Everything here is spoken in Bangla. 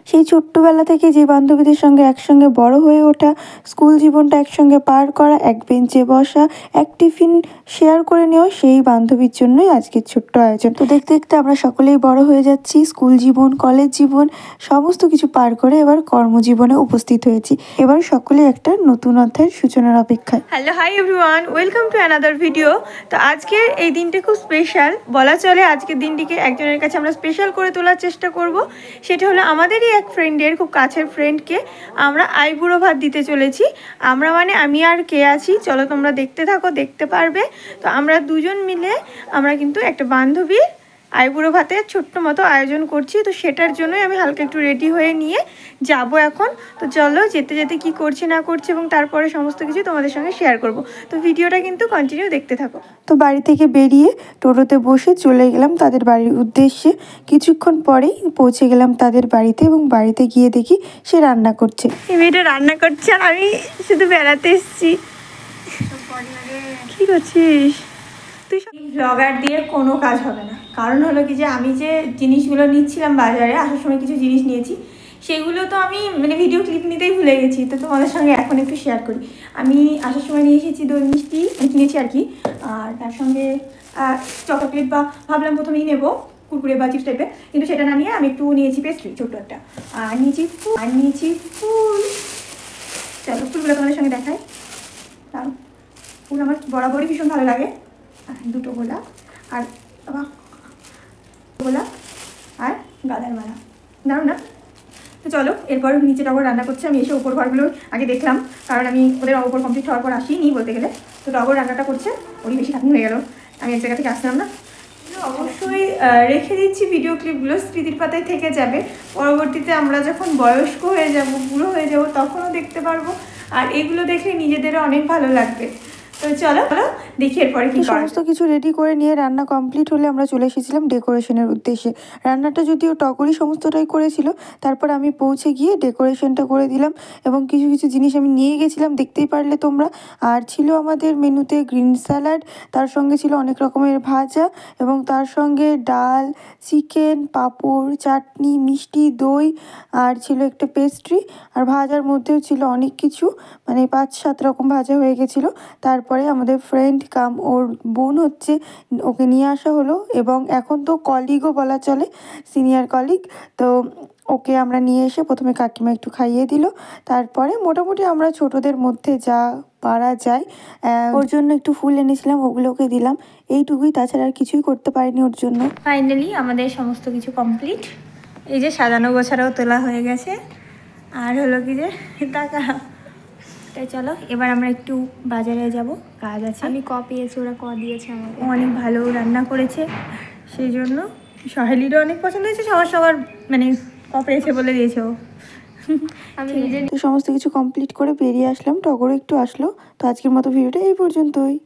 সেই ছোট্টবেলা থেকে যে বান্ধবীদের সঙ্গে একসঙ্গে বড় হয়ে ওঠা, স্কুল জীবনটা একসঙ্গে পার করা, এক বেঞ্চে বসা, এক টিফিন শেয়ার করে নেওয়া, সেই বান্ধবীর জন্যই আজকের ছোট্ট আয়োজন। তো দেখতে দেখতে আমরা সকলেই বড় হয়ে যাচ্ছি, স্কুল জীবন, কলেজ জীবন সমস্ত কিছু পার করে এবার কর্মজীবনে উপস্থিত হয়েছি। এবার সকলেই একটা নতুন অধ্যায়ের সূচনার অপেক্ষায়। Hello, hi everyone, welcome to another video. তো আজকের এই দিনটা খুব স্পেশাল বলা চলে। আজকের দিনটিকে একজনের কাছে আমরা স্পেশাল করে তোলার চেষ্টা করব। সেটা হলো আমাদেরই এক ফ্রেন্ডের, খুব কাছের ফ্রেন্ডকে আমরা আইবুড়ো ভাত দিতে চলেছি। আমরা মানে আমি আর কে আছি, চলো তোমরা দেখতে থাকো, দেখতে পারবে। তো আমরা দুজন মিলে আমরা কিন্তু একটা বান্ধবীর আইবুড়ো ভাতের ছোট্ট মতো আয়োজন করছি। তো সেটার জন্যই আমি হালকা একটু রেডি হয়ে নিয়ে যাব এখন। তো চলো যেতে যেতে কি করছি না করছি এবং তারপরে সমস্ত কিছু তোমাদের সঙ্গে শেয়ার করব। তো ভিডিওটা কিন্তু কন্টিনিউ দেখতে থাকো। তো বাড়ি থেকে বেরিয়ে টোটোতে বসে চলে গেলাম তাদের বাড়ির উদ্দেশ্যে। কিছুক্ষণ পরেই পৌঁছে গেলাম তাদের বাড়িতে এবং বাড়িতে গিয়ে দেখি সে রান্না করছে। এই মেয়েটা রান্না করছে আর আমি শুধু বেড়াতে এসেছি। কী করছিস তুই? ব্লগার দিয়ে কোনো কাজ হবে না। কারণ হলো কি যে আমি যে জিনিসগুলো নিচ্ছিলাম বাজারে আসার সময় কিছু জিনিস নিয়েছি, সেগুলো তো আমি মানে ভিডিও ক্লিপ নিতেই ভুলে গেছি। তো তোমাদের সঙ্গে এখন একটু শেয়ার করি। আমি আসার সময় নিয়ে এসেছি দই মিষ্টি, কিনেছি আর কি। আর তার সঙ্গে চকোলেট বা ভাবলাম প্রথমেই নেবো কুরকুরে বা চিপস টাইপের, কিন্তু সেটা না নিয়ে আমি একটু নিয়েছি পেস্ট্রি ছোট্ট একটা। আর নিয়েছি ফুল। চলো ফুলগুলো তোমাদের সঙ্গে দেখাই। কারণ ফুল আমার বরাবরই ভীষণ ভালো লাগে। দুটো গোলাপ আর গোলাপ আর গাঁদার মালা, দাও না। তো চলো এরপর নিচে টগর রান্না করছে। আমি এসে উপর ঘরগুলো আগে দেখলাম, কারণ আমি ওদের উপর কমপ্লিট হওয়ার পর আসিনি বলতে গেলে। তো টগর রান্নাটা করছে, ওরই বেশি খাটনি হয়ে গেল, আমি এক জায়গা থেকে আসলাম না। অবশ্যই রেখে দিচ্ছি ভিডিও ক্লিপগুলো, স্মৃতির পাতায় থেকে যাবে। পরবর্তীতে আমরা যখন বয়স্ক হয়ে যাব, বুড়ো হয়ে যাব, তখনও দেখতে পারবো। আর এগুলো দেখলে নিজেদেরও অনেক ভালো লাগবে। তো চলো দেখি এরপরে কি। সমস্ত কিছু রেডি করে নিয়ে রান্না কমপ্লিট হলে আমরা চলে এসেছিলাম ডেকোরেশনের উদ্দেশ্যে। রান্নাটা যদিও টগরই সমস্তটাই করেছিল, তারপর আমি পৌঁছে গিয়ে ডেকোরেশনটা করে দিলাম এবং কিছু কিছু জিনিস আমি নিয়ে গেছিলাম, দেখতেই পারলে তোমরা। আর ছিল আমাদের মেনুতে গ্রিন স্যালাড, তার সঙ্গে ছিল অনেক রকমের ভাজা এবং তার সঙ্গে ডাল, চিকেন, পাঁপড়, চাটনি, মিষ্টি, দই, আর ছিল একটা পেস্ট্রি। আর ভাজার মধ্যেও ছিল অনেক কিছু, মানে 5-7 রকম ভাজা হয়ে গেছিলো। তারপরে আমাদের ফ্রেন্ড কাম ওর বোন হচ্ছে, ওকে নিয়ে আসা হলো এবং এখন তো কলিগও বলা চলে, সিনিয়র কলিগ। তো ওকে আমরা নিয়ে এসে প্রথমে কাকিমা একটু খাইয়ে দিল। তারপরে মোটামুটি আমরা ছোটদের মধ্যে যা পারা যায় ওর জন্য একটু ফুল এনেছিলাম, ওগুলোকে দিলাম, এইটুকুই। তাছাড়া আর কিছুই করতে পারিনি ওর জন্য। ফাইনালি আমাদের সমস্ত কিছু কমপ্লিট। এই যে সাজানো গোছাটাও তোলা হয়ে গেছে। আর হলো কি যে টাকা। চলো এবার আমরা একটু বাজারে যাব, কাজ আছে। আমি পেয়েছি, ওরা দিয়েছে আমাকে। অনেক ভালো রান্না করেছে, সেই জন্য সহেলিরও অনেক পছন্দ হয়েছে। সবার মানে পেয়েছে বলে দিয়েছে ও। আমি নিজে তো সমস্ত কিছু কমপ্লিট করে বেরিয়ে আসলাম, টগরও একটু আসলো। তো আজকের মতো ভিডিওটা এই পর্যন্তই।